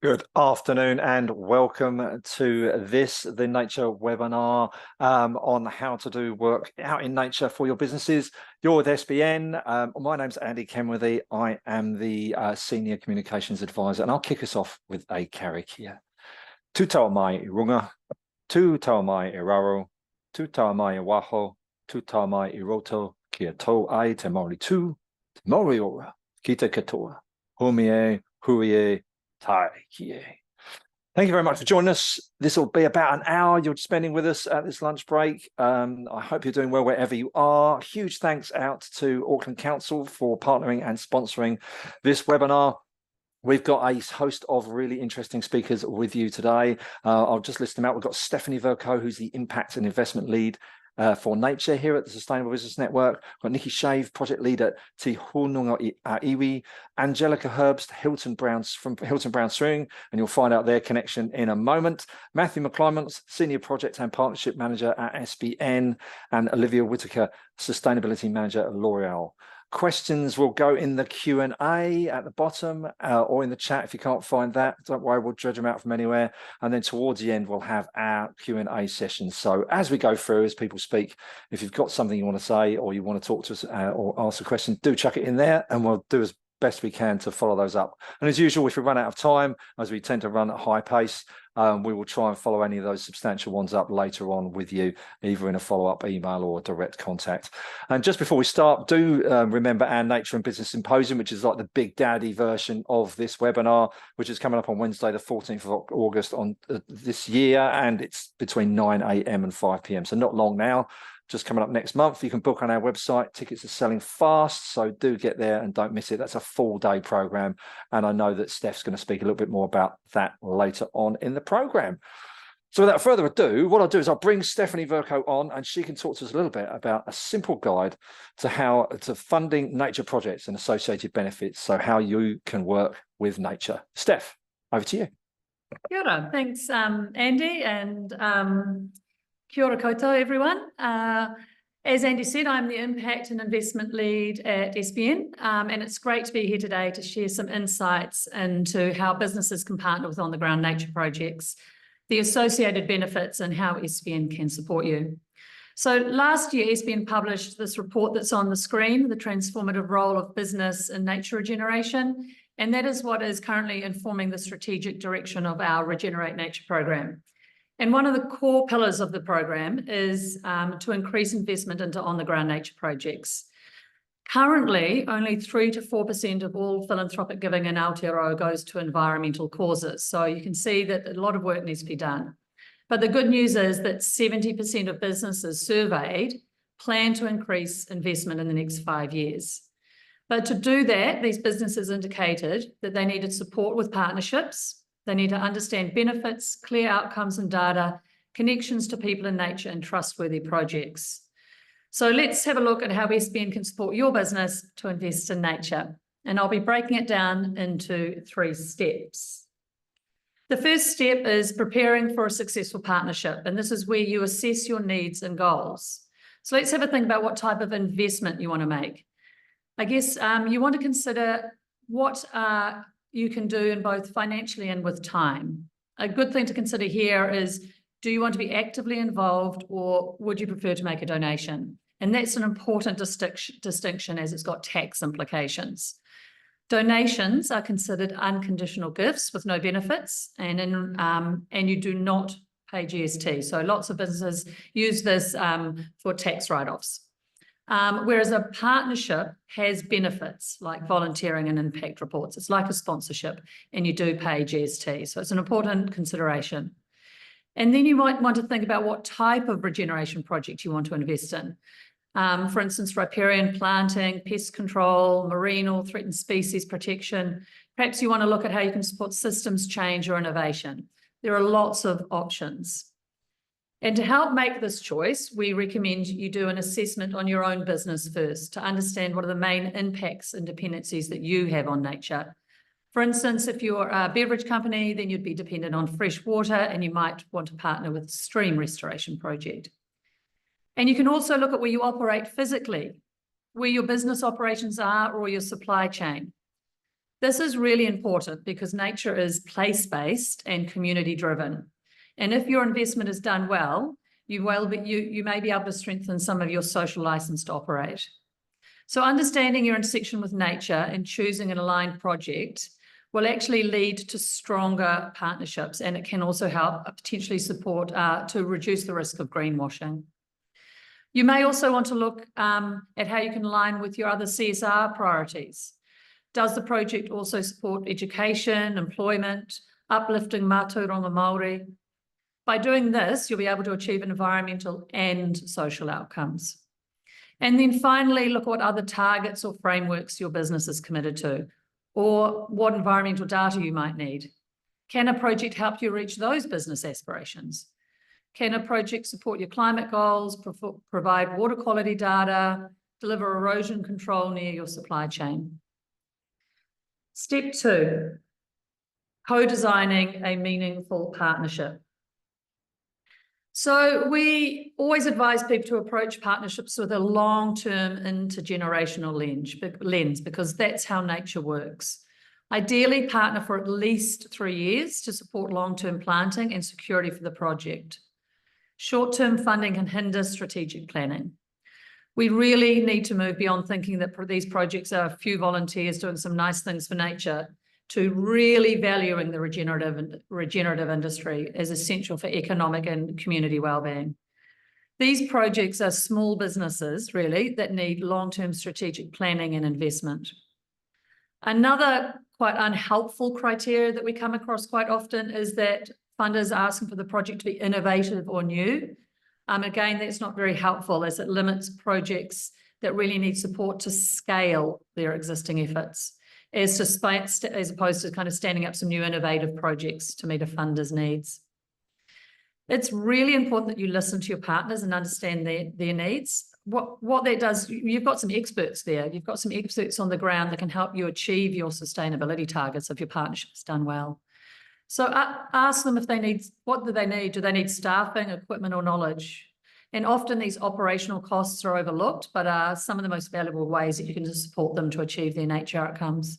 Good afternoon and welcome to the nature webinar on how to do work out in nature for your businesses. You're with SBN. My name's Andy Kenworthy. I am the Senior Communications Advisor, and I'll kick us off with a karakia. Tu tau mai I runga, tu tau mai I raro, tu tau mai I waho, tu tau mai I roto, kia tau ai te mauri tu, te mauri ora, ki te katoa, humie, huie, Thank you very much for joining us. This will be about an hour you're spending with us at this lunch break. I hope you're doing well wherever you are. Huge thanks out to Auckland Council for partnering and sponsoring this webinar. We've got a host of really interesting speakers with you today. I'll just list them out. We've got Stephanie Vercoe, who's the Impact and Investment Lead for Nature here at the Sustainable Business Network. We've got Nicky, Project Lead at Te Hōnonga Iwi, Angelica Herbst, Hilton from Hilton Brown Swing, and you'll find out their connection in a moment. Matthew McClymont, Senior Project and Partnership Manager at SBN, and Olivia Whitaker, Sustainability Manager at L'Oreal. Questions will go in the Q&A at the bottom or in the chat if you can't find that. Don't worry, we'll dredge them out from anywhere. And then towards the end, we'll have our Q&A session. So as we go through, as people speak, if you've got something you want to say or you want to talk to us or ask a question, do chuck it in there and we'll do as best we can to follow those up. And as usual, if we run out of time, as we tend to run at high pace, we will try and follow any of those substantial ones up later on with you, either in a follow-up email or direct contact. And just before we start, do remember our Nature and Business Symposium, which is like the big daddy version of this webinar, which is coming up on Wednesday, the 14th of August on this year, and it's between 9 a.m. and 5 p.m. So not long now. Just coming up next month. You can book on our website. Tickets are selling fast, so do get there and don't miss it. That's a full-day program, and I know that Steph's going to speak a little bit more about that later on in the program. So without further ado, what I'll do is I'll bring Stephanie Vercoe on, and she can talk to us a little bit about a simple guide to funding nature projects and associated benefits, so how you can work with nature. Steph, over to you. Kia ora. Thanks, Andy, and kia ora koutou, everyone. As Andy said, I'm the Impact and Investment Lead at SBN, and it's great to be here today to share some insights into how businesses can partner with on-the-ground nature projects, the associated benefits, and how SBN can support you. So last year, SBN published this report that's on the screen, The Transformative Role of Business in Nature Regeneration, and that is what is currently informing the strategic direction of our Regenerate Nature program. And one of the core pillars of the program is to increase investment into on-the-ground nature projects. Currently, only 3 to 4% of all philanthropic giving in Aotearoa goes to environmental causes. So you can see that a lot of work needs to be done. But the good news is that 70% of businesses surveyed plan to increase investment in the next 5 years. But to do that, these businesses indicated that they needed support with partnerships. They need to understand benefits, clear outcomes and data, connections to people and nature, and trustworthy projects. So let's have a look at how SBN can support your business to invest in nature. And I'll be breaking it down into 3 steps. The first step is preparing for a successful partnership. And this is where you assess your needs and goals. So let's have a think about what type of investment you want to make. I guess you want to consider what you can do in both financially and with time. A good thing to consider here is, do you want to be actively involved or would you prefer to make a donation? And that's an important distinction as it's got tax implications. Donations are considered unconditional gifts with no benefits and you do not pay GST. So lots of businesses use this for tax write-offs. Whereas a partnership has benefits like volunteering and impact reports. It's like a sponsorship and you do pay GST. So it's an important consideration. And then you might want to think about what type of regeneration project you want to invest in. For instance, riparian planting, pest control, marine or threatened species protection. Perhaps you want to look at how you can support systems change or innovation. There are lots of options. And to help make this choice, we recommend you do an assessment on your own business first to understand what are the main impacts and dependencies that you have on nature. For instance, if you're a beverage company, then you'd be dependent on fresh water and you might want to partner with a stream restoration project. And you can also look at where you operate physically, where your business operations are or your supply chain. This is really important because nature is place-based and community-driven. And if your investment is done well, you may be able to strengthen some of your social license to operate. So understanding your intersection with nature and choosing an aligned project will actually lead to stronger partnerships, and it can also help potentially support to reduce the risk of greenwashing. You may also want to look at how you can align with your other CSR priorities. Does the project also support education, employment, uplifting mātauranga Māori? By doing this, you'll be able to achieve environmental and social outcomes. And then finally, look at what other targets or frameworks your business is committed to, or what environmental data you might need. Can a project help you reach those business aspirations? Can a project support your climate goals, provide water quality data, deliver erosion control near your supply chain? Step 2, co-designing a meaningful partnership. So we always advise people to approach partnerships with a long-term intergenerational lens, because that's how nature works. Ideally, partner for at least 3 years to support long-term planting and security for the project. Short-term funding can hinder strategic planning. We really need to move beyond thinking that these projects are a few volunteers doing some nice things for nature to really valuing the regenerative industry as essential for economic and community well-being. These projects are small businesses, really, that need long-term strategic planning and investment. Another quite unhelpful criteria that we come across quite often is that funders are asking for the project to be innovative or new. Again, that's not very helpful, as it limits projects that really need support to scale their existing efforts, as opposed to kind of standing up some new innovative projects to meet a funder's needs. It's really important that you listen to your partners and understand their needs. What that does, you've got some experts there. You've got some experts on the ground that can help you achieve your sustainability targets if your partnership's done well. So ask them if they need, what do they need? Do they need staffing, equipment, or knowledge? And often these operational costs are overlooked, but are some of the most valuable ways that you can support them to achieve their nature outcomes.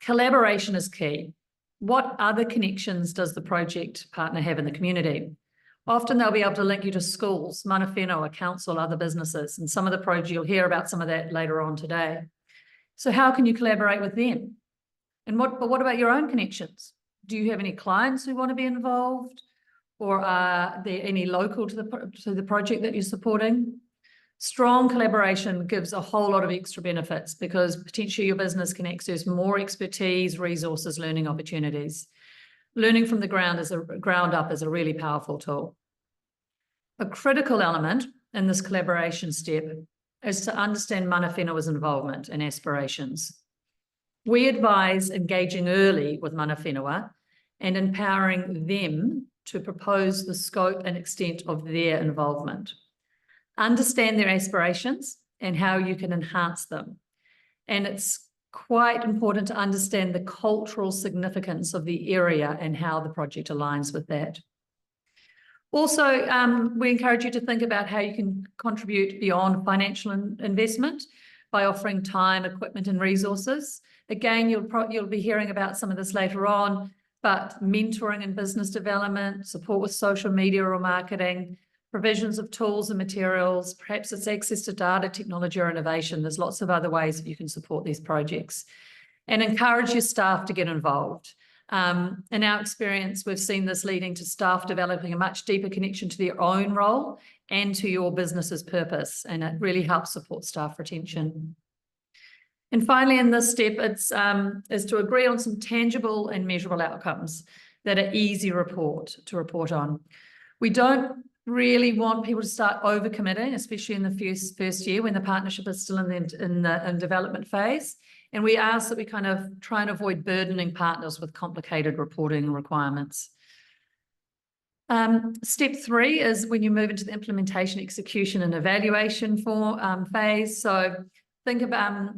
Collaboration is key. What other connections does the project partner have in the community? Often they'll be able to link you to schools, mana whenua, council, other businesses, and some of the projects, you'll hear about some of that later on today. So how can you collaborate with them? And what about your own connections? Do you have any clients who want to be involved? Or are there any local to the project that you're supporting? Strong collaboration gives a whole lot of extra benefits, because potentially your business can access more expertise, resources, learning opportunities. Learning from the ground up is a really powerful tool. A critical element in this collaboration step is to understand mana whenua's involvement and aspirations. We advise engaging early with mana whenua and empowering them to propose the scope and extent of their involvement. Understand their aspirations and how you can enhance them. And it's quite important to understand the cultural significance of the area and how the project aligns with that. Also, we encourage you to think about how you can contribute beyond financial investment by offering time, equipment, and resources. Again, you'll be hearing about some of this later on, but mentoring and business development, support with social media or marketing, provisions of tools and materials, perhaps it's access to data, technology, or innovation. There's lots of other ways that you can support these projects. And encourage your staff to get involved. In our experience, we've seen this leading to staff developing a much deeper connection to their own role and to your business's purpose, and it really helps support staff retention. And finally, in this step, is to agree on some tangible and measurable outcomes that are easy to report on. We don't really want people to start overcommitting, especially in the first year when the partnership is still in development phase. And we ask that we kind of try and avoid burdening partners with complicated reporting requirements. Step 3 is when you move into the implementation, execution, and evaluation phase. So think about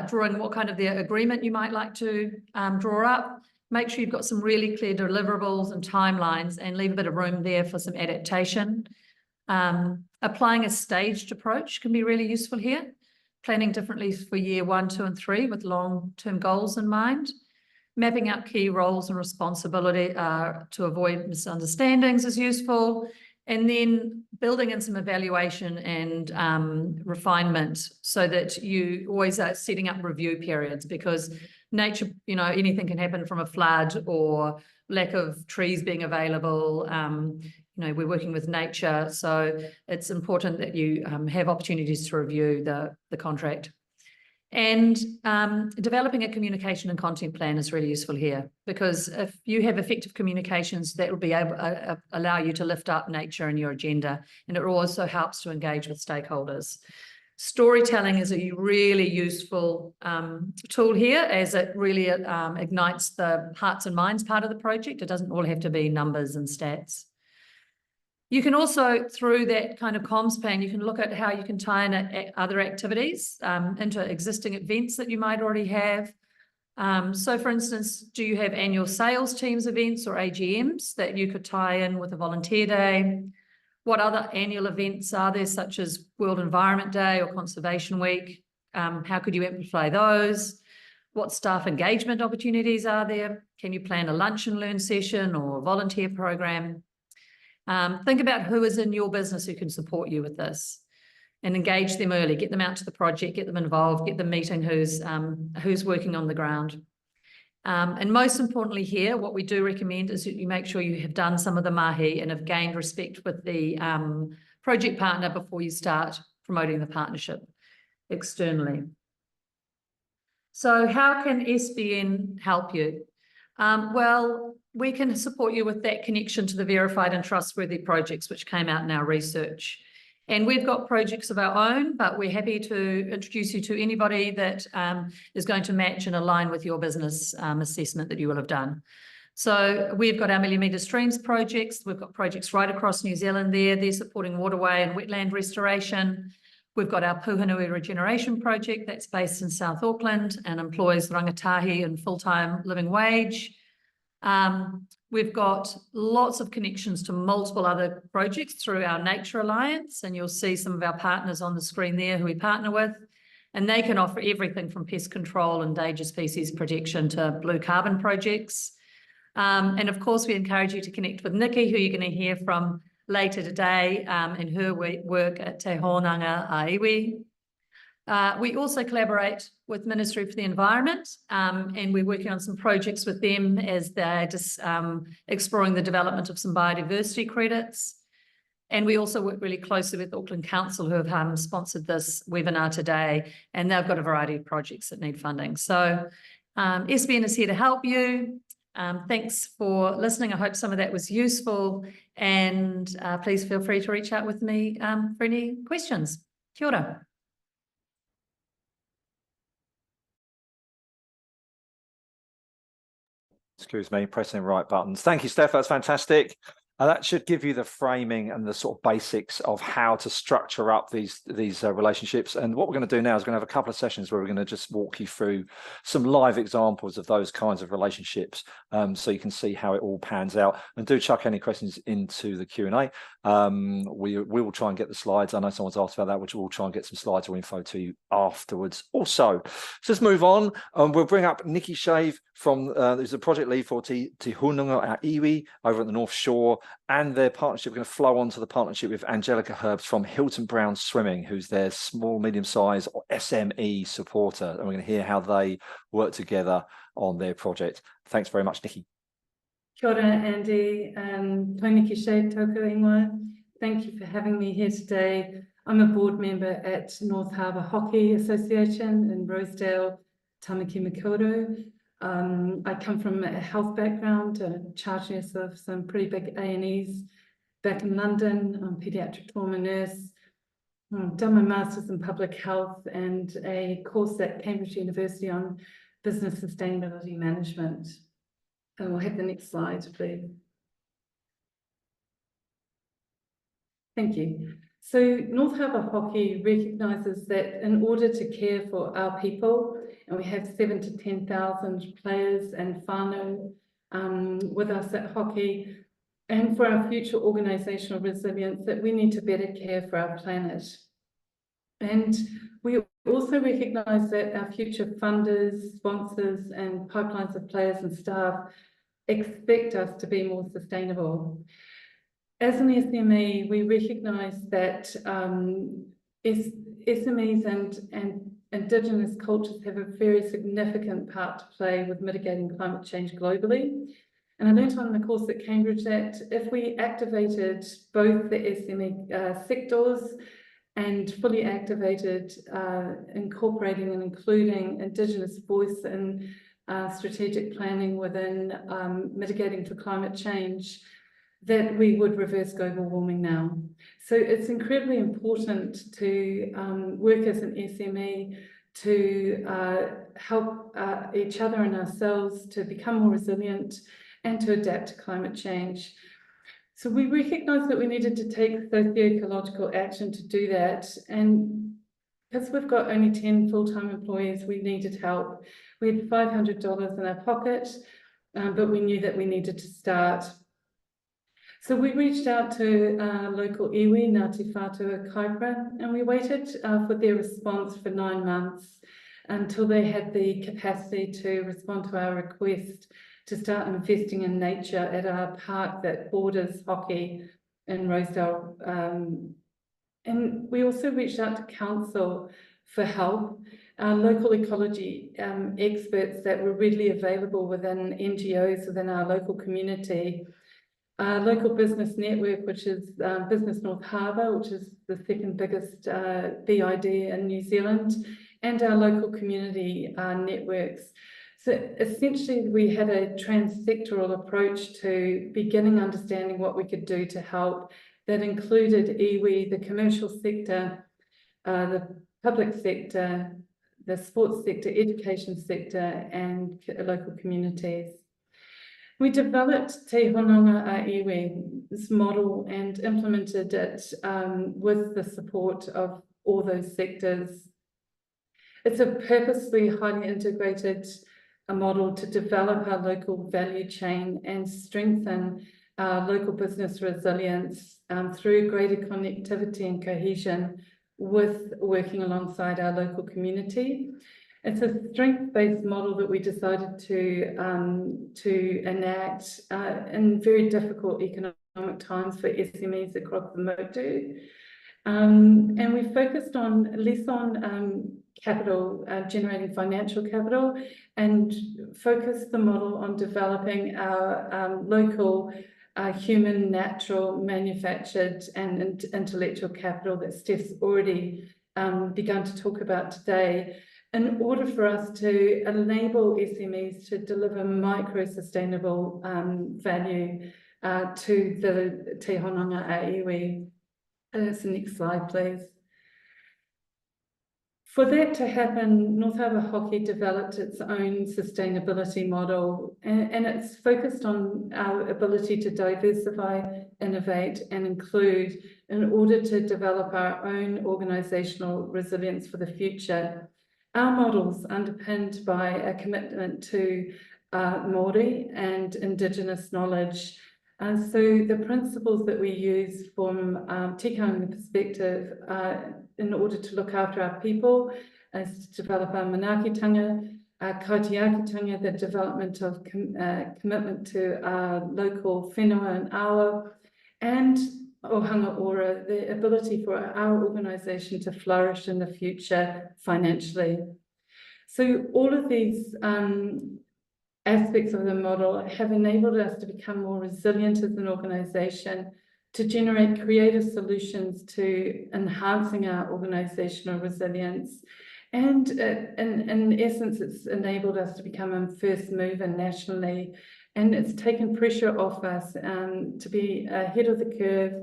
drawing what kind of the agreement you might like to draw up. Make sure you've got some really clear deliverables and timelines, and leave a bit of room there for some adaptation. Applying a staged approach can be really useful here. planning differently for year 1, 2, and 3 with long-term goals in mind. Mapping out key roles and responsibility to avoid misunderstandings is useful. And then building in some evaluation and refinement so that you always are setting up review periods, because nature, anything can happen from a flood or lack of trees being available. We're working with nature, so it's important that you have opportunities to review the contract. And developing a communication and content plan is really useful here, because if you have effective communications, that will be able to allow you to lift up nature in your agenda, and it also helps to engage with stakeholders. Storytelling is a really useful tool here, as it really ignites the hearts and minds part of the project. It doesn't all have to be numbers and stats. You can also, through that kind of comms plan, you can look at how you can tie in other activities into existing events that you might already have. So, for instance, do you have annual sales teams events or AGMs that you could tie in with a volunteer day? What other annual events are there, such as World Environment Day or Conservation Week? How could you amplify those? What staff engagement opportunities are there? Can you plan a lunch and learn session or a volunteer program? Think about who is in your business who can support you with this, and engage them early. Get them out to the project, get them involved, get them meeting who's working on the ground. And most importantly here, what we do recommend is that you make sure you have done some of the mahi and have gained respect with the project partner before you start promoting the partnership externally. So how can SBN help you? Well, we can support you with that connection to the verified and trustworthy projects which came out in our research. And we've got projects of our own, but we're happy to introduce you to anybody that is going to match and align with your business assessment that you will have done. So we've got our millimetre streams projects. We've got projects right across New Zealand there. They're supporting waterway and wetland restoration. We've got our Puhanui Regeneration Project that's based in South Auckland and employs rangatahi and full-time living wage. We've got lots of connections to multiple other projects through our Nature Alliance, and you'll see some of our partners on the screen there who we partner with, and they can offer everything from pest control, endangered species protection to blue carbon projects. And of course, we encourage you to connect with Nicky, who you're going to hear from later today, in her work at Te Hōnonga Iwi. We also collaborate with Ministry for the Environment, and we're working on some projects with them as they're just exploring the development of some biodiversity credits. And we also work really closely with Auckland Council, who have sponsored this webinar today, and they've got a variety of projects that need funding. So SBN is here to help you. Thanks for listening. I hope some of that was useful, and please feel free to reach out with me for any questions. Kia ora. Excuse me, pressing the right buttons. Thank you, Steph. That's fantastic. That should give you the framing and the sort of basics of how to structure up these relationships. And what we're going to do now is we're going to have a couple of sessions where we're going to just walk you through some live examples of those kinds of relationships, so you can see how it all pans out. And do chuck any questions into the Q&A. We will try and get the slides. I know someone's asked about that, which we'll try and get some slides or info to you afterwards. Also, so let's move on. We'll bring up Nicky Shave from who's the project lead for Te Hōnonga Iwi over at the North Shore. And their partnership, we're going to flow on to the partnership with Angelica Herbst from Hilton Brown Swimming, who's their small, medium-sized or SME supporter. And we're going to hear how they work together on their project. Thanks very much, Nicky. Kia ora, Andy. Nicky Shave, tōku ingoa. Thank you for having me here today. I'm a board member at North Harbour Hockey Association in Rosedale, Tamaki Makaurau. I come from a health background, a charge nurse of some pretty big A&Es back in London. I'm a paediatric trauma nurse. I've done my master's in public health and a course at Cambridge University on business sustainability management. And we'll have the next slide, please. Thank you. So North Harbour Hockey recognises that in order to care for our people, and we have 7,000 to 10,000 players and whānau with us at hockey, and for our future organisational resilience, that we need to better care for our planet. And we also recognise that our future funders, sponsors and pipelines of players and staff expect us to be more sustainable. As an SME, we recognise that SMEs and Indigenous cultures have a very significant part to play with mitigating climate change globally. And I learned on the course at Cambridge that if we activated both the SME sectors and fully activated incorporating and including Indigenous voice in strategic planning within mitigating for climate change, that we would reverse global warming now. So it's incredibly important to work as an SME to help each other and ourselves to become more resilient and to adapt to climate change. So we recognised that we needed to take socio-ecological action to do that. And because we've got only 10 full-time employees, we needed help. We had $500 in our pocket, but we knew that we needed to start. So we reached out to local iwi, Ngāti Whātua Kaipara, and we waited for their response for 9 months until they had the capacity to respond to our request to start investing in nature at our park that borders hockey in Rosedale. And we also reached out to council for help. Local ecology experts that were readily available within NGOs within our local community. Local business network, which is Business North Harbour, which is the second biggest BID in New Zealand, and our local community networks. So essentially, we had a trans-sectoral approach to beginning understanding what we could do to help. That included iwi, the commercial sector, the public sector, the sports sector, education sector, and local communities. We developed Te Hōnonga a iwi, this model, and implemented it with the support of all those sectors. It's a purposely highly integrated model to develop our local value chain and strengthen our local business resilience through greater connectivity and cohesion with working alongside our local community. It's a strength-based model that we decided to enact in very difficult economic times for SMEs across the Motu. And we focused less on capital, generating financial capital, and focused the model on developing our local human, natural, manufactured and intellectual capital that Steph's already begun to talk about today, in order for us to enable SMEs to deliver micro-sustainable value to the Te Hōnonga a iwi. That's the next slide, please. For that to happen, North Harbour Hockey developed its own sustainability model, and it's focused on our ability to diversify, innovate, and include in order to develop our own organisational resilience for the future. Our model's underpinned by a commitment to Māori and Indigenous knowledge. And so the principles that we use from tikanga perspective in order to look after our people is to develop our manaakitanga, our kaitiakitanga, the development of commitment to our local whenua and awa, and ohanga ora, the ability for our organisation to flourish in the future financially. So all of these aspects of the model have enabled us to become more resilient as an organisation, to generate creative solutions to enhancing our organisational resilience. And in essence, it's enabled us to become a first mover nationally, and it's taken pressure off us to be ahead of the curve.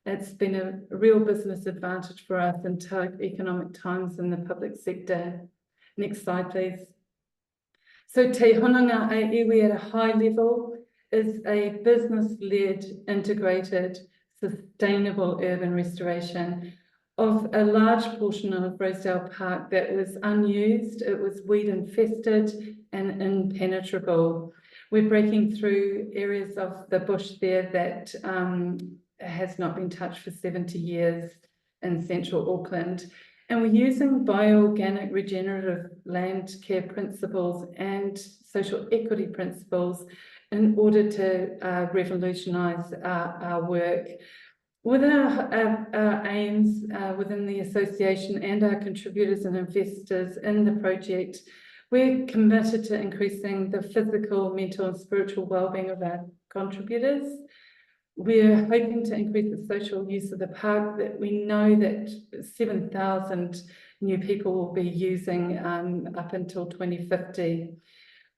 It's been a real business advantage for us in tough economic times in the public sector. Next slide, please. So Te Hōnonga a iwi at a high level is a business-led, integrated, sustainable urban restoration of a large portion of Rosedale Park that was unused. It was weed infested and impenetrable. We're breaking through areas of the bush there that has not been touched for 70 years in central Auckland. And we're using bioorganic regenerative land care principles and social equity principles in order to revolutionise our work. With our aims within the association and our contributors and investors in the project, we're committed to increasing the physical, mental and spiritual wellbeing of our contributors. We're hoping to increase the social use of the park, that we know that 7,000 new people will be using up until 2050.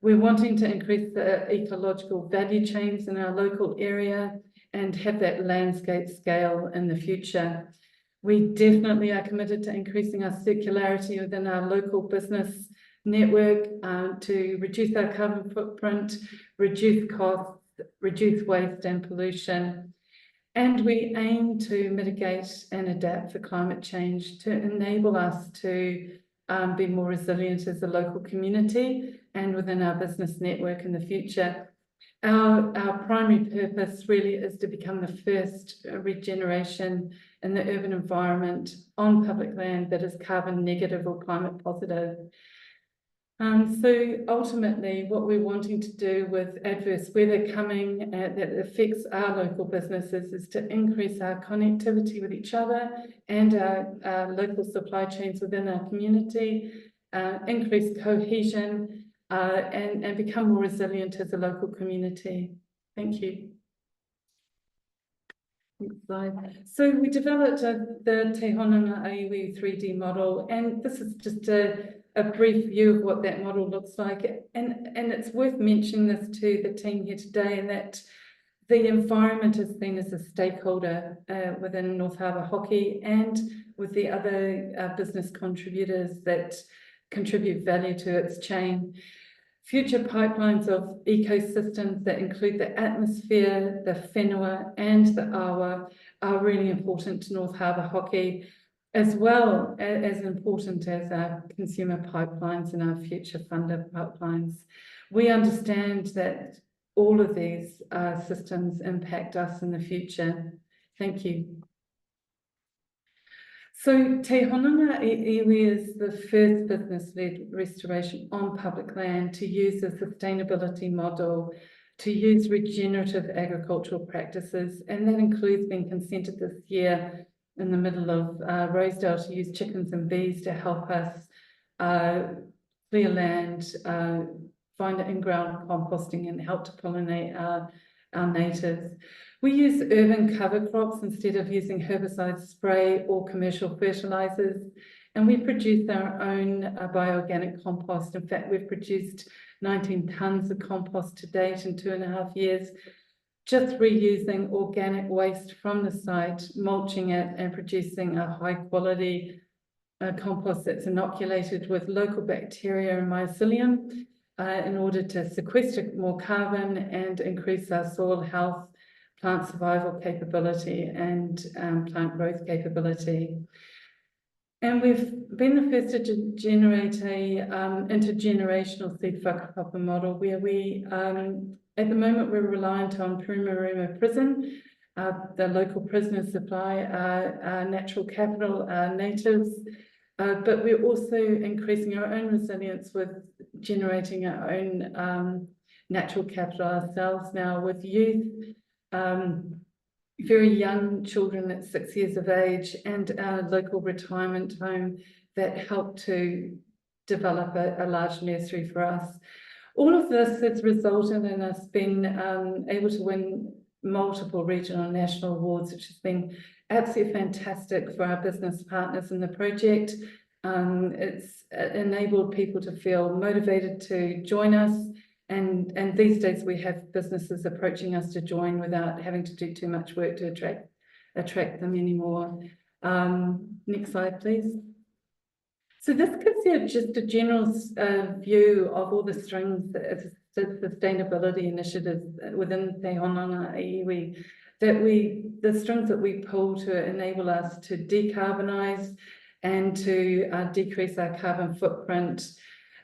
We're wanting to increase the ecological value chains in our local area and have that landscape scale in the future. We definitely are committed to increasing our circularity within our local business network to reduce our carbon footprint, reduce costs, reduce waste and pollution. And we aim to mitigate and adapt for climate change to enable us to be more resilient as a local community and within our business network in the future. Our primary purpose really is to become the first regeneration in the urban environment on public land that is carbon negative or climate positive. So ultimately, what we're wanting to do with adverse weather coming that affects our local businesses is to increase our connectivity with each other and our local supply chains within our community, increase cohesion, and become more resilient as a local community. Thank you. Next slide. So we developed the Te Hōnonga Aiwi 3D model, and this is just a brief view of what that model looks like. And it's worth mentioning this to the team here today, and that the environment is seen as a stakeholder within North Harbour Hockey and with the other business contributors that contribute value to its chain. Future pipelines of ecosystems that include the atmosphere, the whenua and the awa are really important to North Harbour Hockey, as well as important as our consumer pipelines and our future funder pipelines. We understand that all of these systems impact us in the future. Thank you. So Te Hōnonga Iwi is the first business-led restoration on public land to use a sustainability model, to use regenerative agricultural practices, and that includes being consented this year in the middle of Rosedale to use chickens and bees to help us clear land, find in-ground composting and help to pollinate our natives. We use urban cover crops instead of using herbicide spray or commercial fertilizers, and we produce our own bioorganic compost. In fact, we've produced 19 tonnes of compost to date in 2.5 years, just reusing organic waste from the site, mulching it and producing a high quality compost that's inoculated with local bacteria and mycelium in order to sequester more carbon and increase our soil health, plant survival capability and plant growth capability. And we've been the first to generate a intergenerational seed whakapapa model where we, at the moment, we're reliant on Purumaruma Prison. The local prisoners supply our natural capital, our natives, but we're also increasing our own resilience with generating our own natural capital ourselves now with youth, very young children at 6 years of age, and our local retirement home that helped to develop a large nursery for us. All of this has resulted in us being able to win multiple regional and national awards, which has been absolutely fantastic for our business partners in the project. It's enabled people to feel motivated to join us. And these days we have businesses approaching us to join without having to do too much work to attract them anymore. Next slide, please. So this gives you just a general view of all the strings of sustainability initiatives within Te Hōnonga Iwi, the strings that we pull to enable us to decarbonise and to decrease our carbon footprint.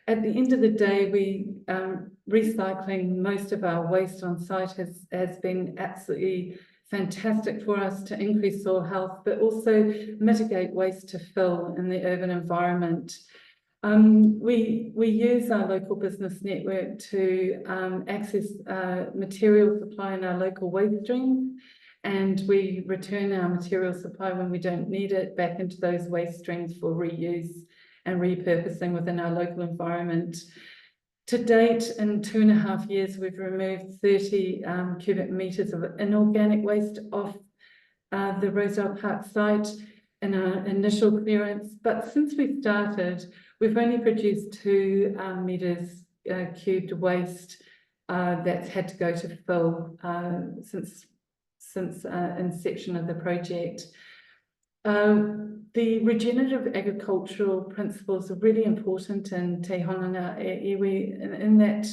At the end of the day, recycling most of our waste on site has been absolutely fantastic for us to increase soil health, but also mitigate waste to fill in the urban environment. We use our local business network to access material supply in our local waste streams, and we return our material supply when we don't need it back into those waste streams for reuse and repurposing within our local environment. To date, in 2.5 years, we've removed 30 cubic metres of inorganic waste off the Rosedale Park site in our initial clearance. But since we started, we've only produced 2 metres cubed waste that's had to go to fill since inception of the project. The regenerative agricultural principles are really important in Te Hōnonga iwi, in that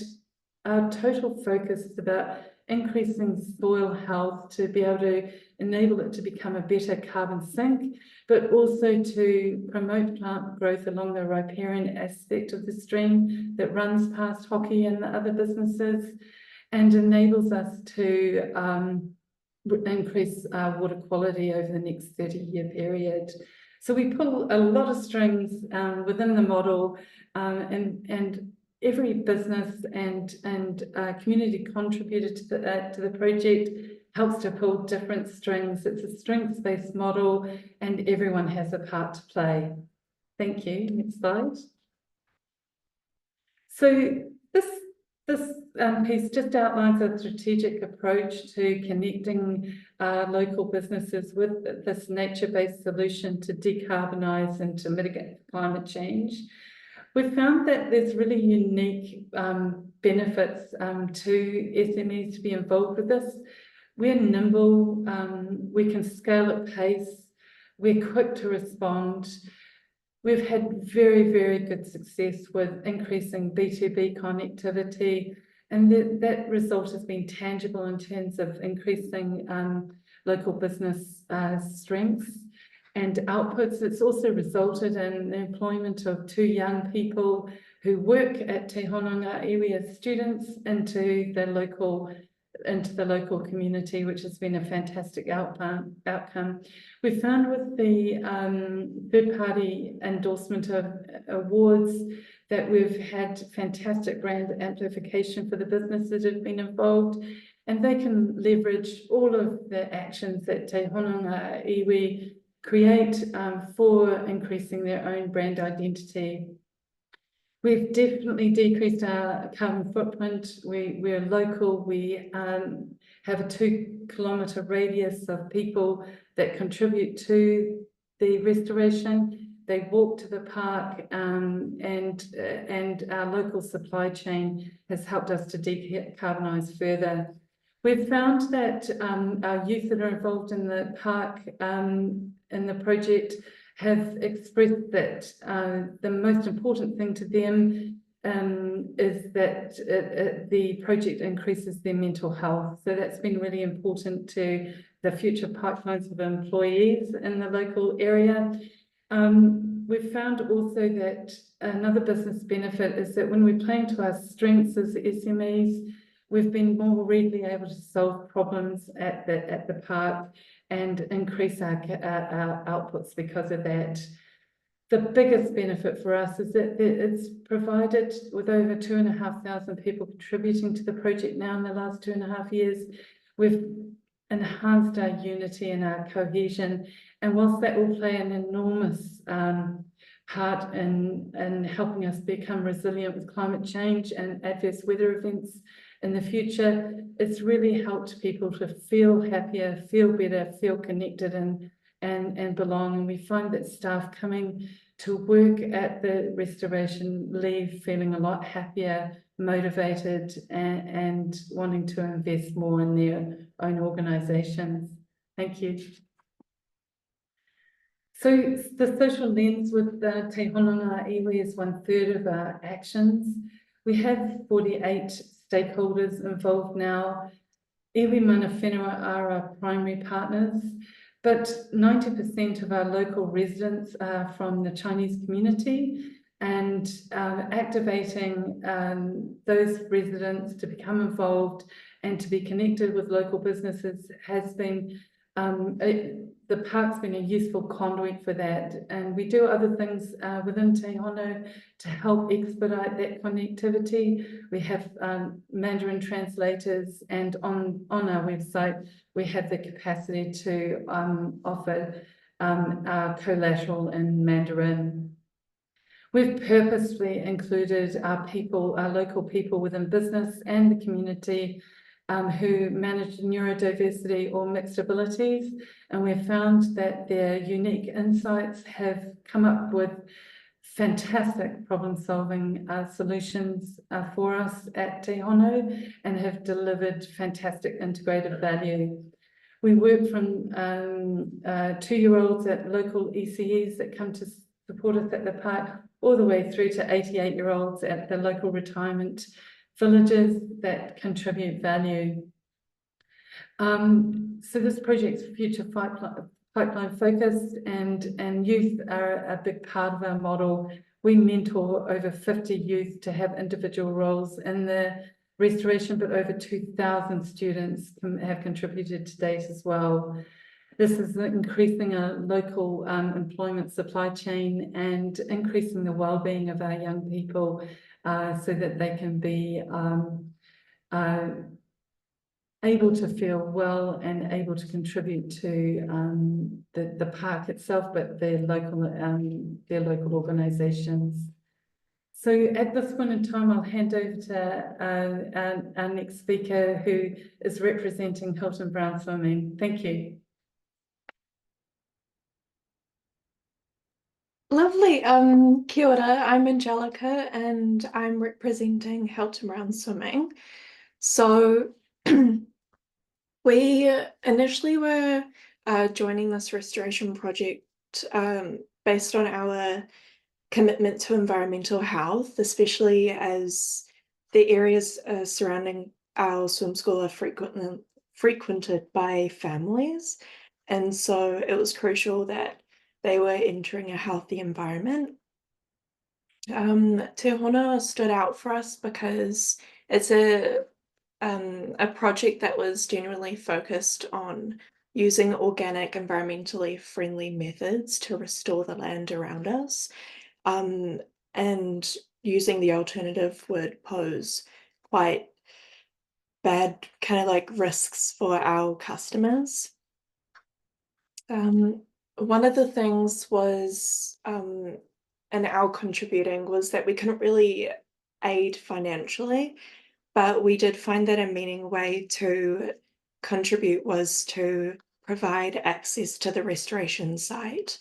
our total focus is about increasing soil health to be able to enable it to become a better carbon sink, but also to promote plant growth along the riparian aspect of the stream that runs past Hockey and the other businesses, and enables us to increase water quality over the next 30-year period. So we pull a lot of strings within the model, and every business and community contributor to the project helps to pull different strings. It's a strengths-based model, and everyone has a part to play. Thank you. Next slide. So this piece just outlines a strategic approach to connecting local businesses with this nature-based solution to decarbonise and to mitigate climate change. We've found that there's really unique benefits to SMEs to be involved with this. We're nimble, we can scale at pace, we're quick to respond. We've had very, very good success with increasing B2B connectivity, and that result has been tangible in terms of increasing local business strengths and outputs. It's also resulted in the employment of 2 young people who work at Te Hōnonga iwi as students into the local community, which has been a fantastic outcome. We found with the third-party endorsement of awards that we've had fantastic brand amplification for the businesses that have been involved, and they can leverage all of the actions that Te Hōnonga iwi create for increasing their own brand identity. We've definitely decreased our carbon footprint. We're local. We have a 2-kilometre radius of people that contribute to the restoration. They walk to the park, and our local supply chain has helped us to decarbonise further. We've found that our youth that are involved in the park in the project have expressed that the most important thing to them is that the project increases their mental health. So that's been really important to the future pipelines of employees in the local area. We've found also that another business benefit is that when we play into our strengths as SMEs, we've been more readily able to solve problems at the park and increase our outputs because of that. The biggest benefit for us is that it's provided, with over 2,500 people contributing to the project now in the last 2.5 years, we've enhanced our unity and our cohesion. And whilst that will play an enormous part in helping us become resilient with climate change and adverse weather events in the future, it's really helped people to feel happier, feel better, feel connected and belong. And we find that staff coming to work at the restoration leave feeling a lot happier, motivated, and wanting to invest more in their own organisations. Thank you. So the social lens with the Te Hōnonga iwi is 1/3 of our actions. We have 48 stakeholders involved now. Iwi mana whenua are our primary partners, but 90% of our local residents are from the Chinese community. and activating those residents to become involved and to be connected with local businesses has been, the park's been a useful conduit for that. And we do other things within Te Hono to help expedite that connectivity. We have Mandarin translators, and on our website, we have the capacity to offer our collateral in Mandarin. We've purposely included our local people within business and the community who manage neurodiversity or mixed abilities, and we've found that their unique insights have come up with fantastic problem-solving solutions for us at Te Hono and have delivered fantastic integrated value. We work from 2-year-olds at local ECEs that come to support us at the park, all the way through to 88-year-olds at the local retirement villages that contribute value. So this project's future pipeline focused, and youth are a big part of our model. We mentor over 50 youth to have individual roles in the restoration, but over 2,000 students have contributed to date as well. This is increasing our local employment supply chain and increasing the well-being of our young people so that they can be able to feel well and able to contribute to the park itself, but their local organisations. So at this point in time, I'll hand over to our next speaker, who is representing Hilton Brown Swimming. Thank you. Lovely. Kia ora, I'm Angelica and I'm representing Hilton Brown Swimming. So we initially were joining this restoration project based on our commitment to environmental health, especially as the areas surrounding our swim school are frequented by families. And so it was crucial that they were entering a healthy environment. Te Hono stood out for us because it's a project that was genuinely focused on using organic, environmentally friendly methods to restore the land around us. And using the alternative would pose quite bad kind of like risks for our customers. One of the things was, in our contributing, was that we couldn't really aid financially, but we did find that a meaningful way to contribute was to provide access to the restoration site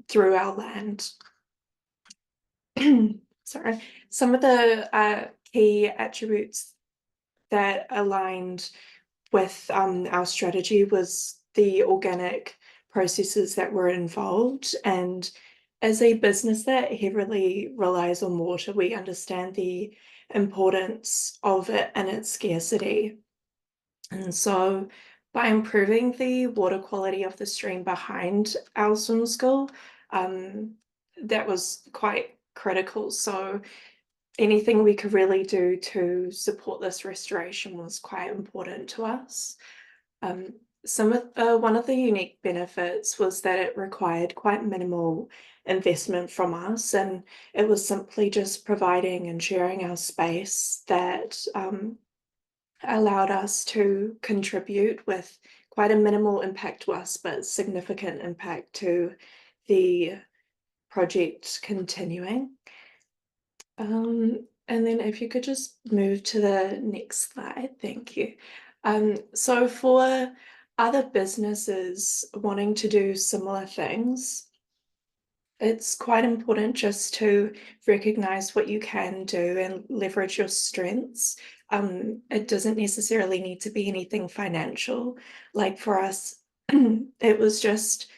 through our land. Sorry, some of the key attributes that aligned with our strategy was the organic processes that were involved. And as a business that heavily relies on water, we understand the importance of it and its scarcity. And so by improving the water quality of the stream behind our swim school, that was quite critical. So anything we could really do to support this restoration was quite important to us. One of the unique benefits was that it required quite minimal investment from us, and it was simply just providing and sharing our space that allowed us to contribute with quite a minimal impact to us, but significant impact to the project continuing. And then if you could just move to the next slide, thank you. So for other businesses wanting to do similar things, it's quite important just to recognize what you can do and leverage your strengths. It doesn't necessarily need to be anything financial. Like for us, it was just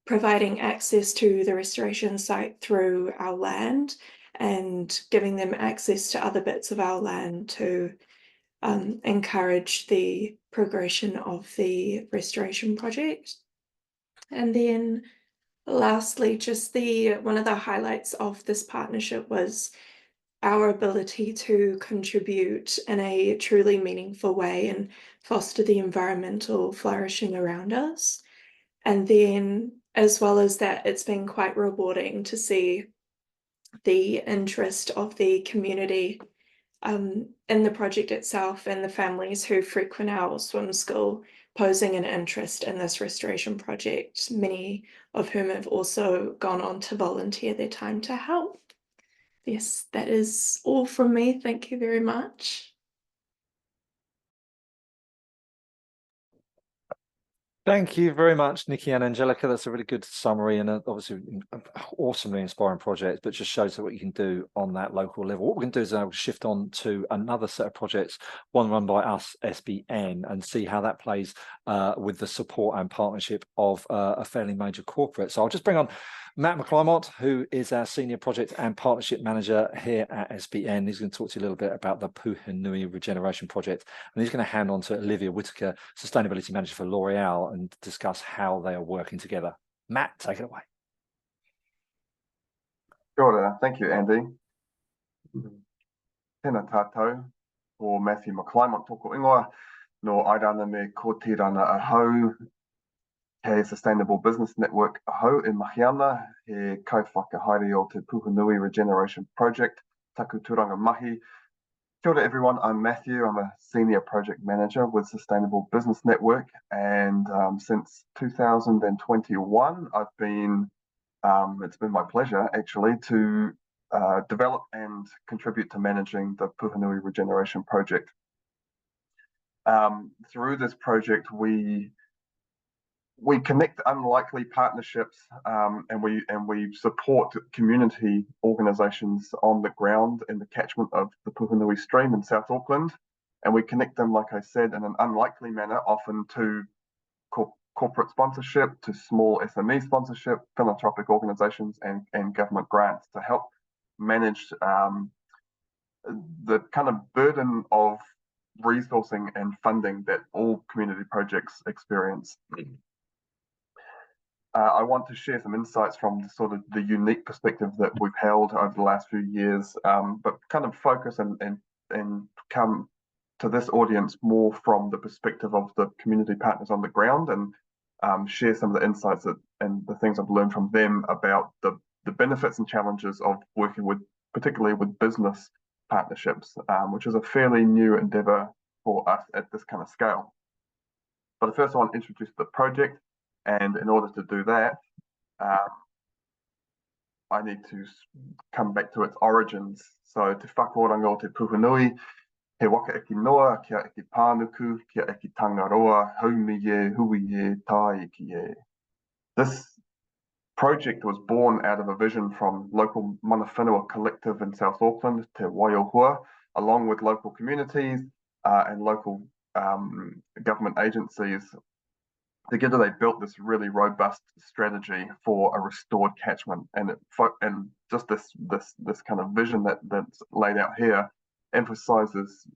providing access to the restoration site through our land and giving them access to other bits of our land to encourage the progression of the restoration project. And then Lastly, just one of the highlights of this partnership was our ability to contribute in a truly meaningful way and foster the environmental flourishing around us. And then, as well as that, it's been quite rewarding to see the interest of the community in the project itself and the families who frequent our swim school posing an interest in this restoration project, many of whom have also gone on to volunteer their time to help. Yes, that is all from me. Thank you very much. Thank you very much, Nicky and Angelica. That's a really good summary and obviously awesomely inspiring project, but just shows what you can do on that local level. What we're going to do is we'll shift on to another set of projects, one run by us, SBN, and see how that plays with the support and partnership of a fairly major corporate. So I'll just bring on Matt McClymont, who is our Senior Project and Partnership Manager here at SBN. He's going to talk to you a little bit about the Puhenui Regeneration Project, and he's going to hand on to Olivia Whitaker, Sustainability Manager for L'Oreal, and discuss how they are working together. Matt, take it away. Kia ora. Thank you, Andy. Tēnā tātou, o Matthew McClymont tōku ingoa, no airana me kōtirana ahau, he Sustainable Business Network ahau in Mahiana, he kaiwhakahaere o te Puhenui Regeneration Project, taku tūranga mahi. Kia ora everyone, I'm Matthew, I'm a Senior Project Manager with Sustainable Business Network, and since 2021 I've been, it's been my pleasure actually to develop and contribute to managing the Puhenui Regeneration Project. Through this project we connect unlikely partnerships and we support community organisations on the ground in the catchment of the Puhenui stream in South Auckland, and we connect them, like I said, in an unlikely manner, often to corporate sponsorship, to small SME sponsorship, philanthropic organisations and government grants to help manage the kind of burden of resourcing and funding that all community projects experience. I want to share some insights from sort of the unique perspective that we've held over the last few years, but kind of focus and come to this audience more from the perspective of the community partners on the ground, and share some of the insights and the things I've learned from them about the benefits and challenges of working with, particularly with business partnerships, which is a fairly new endeavour for us at this kind of scale. But first I want to introduce the project. And in order to do that, I need to come back to its origins. So te whakoranga o te Puhenui, he waka eki noa, kia eki pānuku, kia eki tangaroa, haumi e, hui e, tai ki e. This project was born out of a vision from local mana whenua collective in South Auckland, te Waiohua, along with local communities and local government agencies. Together, they built this really robust strategy for a restored catchment, and just this kind of vision that's laid out here emphasizes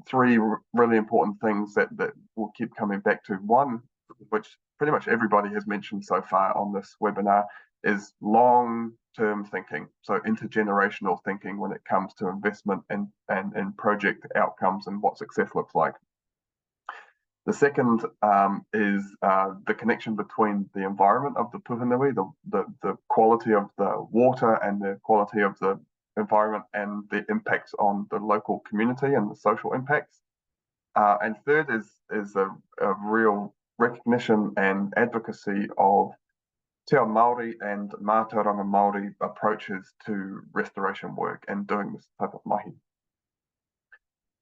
three really important things that we'll keep coming back to. One, which pretty much everybody has mentioned so far on this webinar, is long-term thinking, so intergenerational thinking when it comes to investment and project outcomes and what success looks like. The second is the connection between the environment of the Puhenui, the quality of the water and the quality of the environment and the impacts on the local community and the social impacts. And third is a real recognition and advocacy of te ao Māori and mātauranga Māori approaches to restoration work and doing this type of mahi.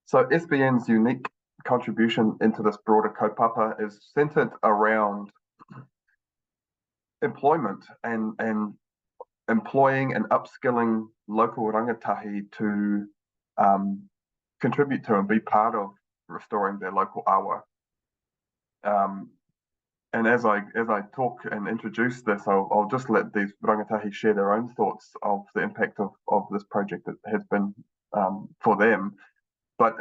So SBN's unique contribution into this broader kaupapa is centered around employment and employing and upskilling local rangatahi to contribute to and be part of restoring their local awa. And as I talk and introduce this, I'll just let these rangatahi share their own thoughts of the impact of this project that has been for them. But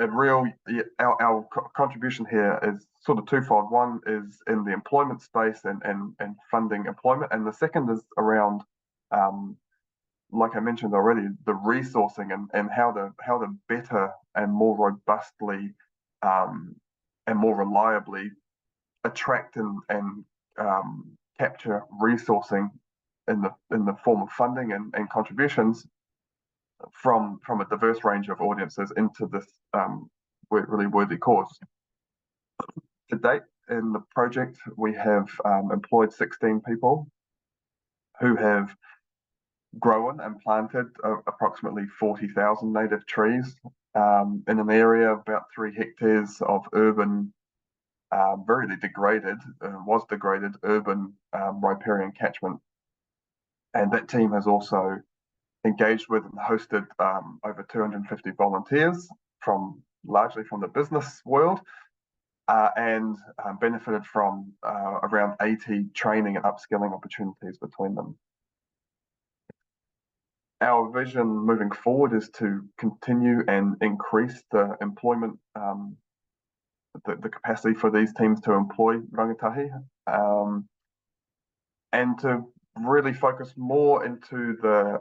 our contribution here is sort of twofold. One is in the employment space and funding employment, and the second is around, like I mentioned already, the resourcing and how to better and more robustly and more reliably attract and capture resourcing in the form of funding and contributions from a diverse range of audiences into this really worthy cause. To date, in the project, we have employed 16 people who have grown and planted approximately 40,000 native trees in an area of about 3 hectares of urban, very degraded, was degraded urban riparian catchment. And that team has also engaged with and hosted over 250 volunteers largely from the business world, and benefited from around 80 training and upskilling opportunities between them. Our vision moving forward is to continue and increase the employment, the capacity for these teams to employ rangatahi, and to really focus more into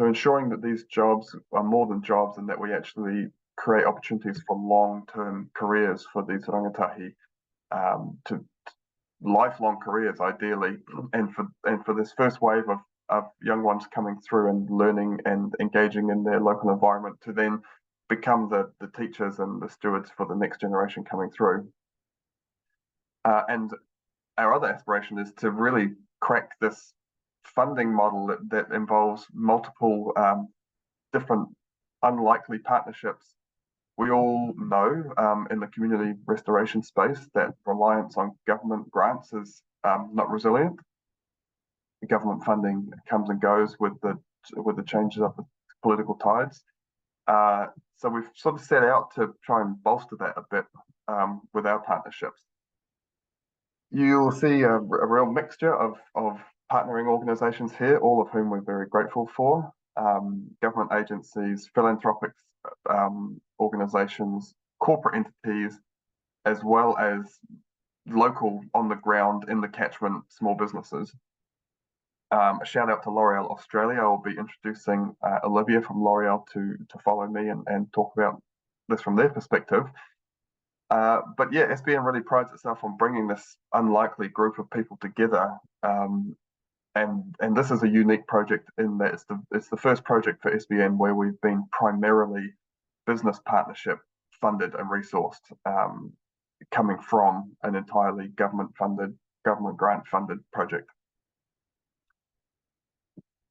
ensuring that these jobs are more than jobs, and that we actually create opportunities for long-term careers for these rangatahi, to lifelong careers ideally, and for this first wave of young ones coming through and learning and engaging in their local environment to then become the teachers and the stewards for the next generation coming through. And our other aspiration is to really crack this funding model that involves multiple different unlikely partnerships. We all know in the community restoration space that reliance on government grants is not resilient. The government funding comes and goes with the changes of the political tides. So we've sort of set out to try and bolster that a bit with our partnerships. You'll see a real mixture of partnering organisations here, all of whom we're very grateful for. Government agencies, philanthropic organisations, corporate entities, as well as local on the ground in the catchment small businesses. A shout out to L'Oreal Australia. I'll be introducing Olivia from L'Oreal to follow me and talk about this from their perspective. But yeah, SBN really prides itself on bringing this unlikely group of people together. And this is a unique project in that it's the first project for SBN where we've been primarily business partnership funded and resourced, coming from an entirely government grant funded project.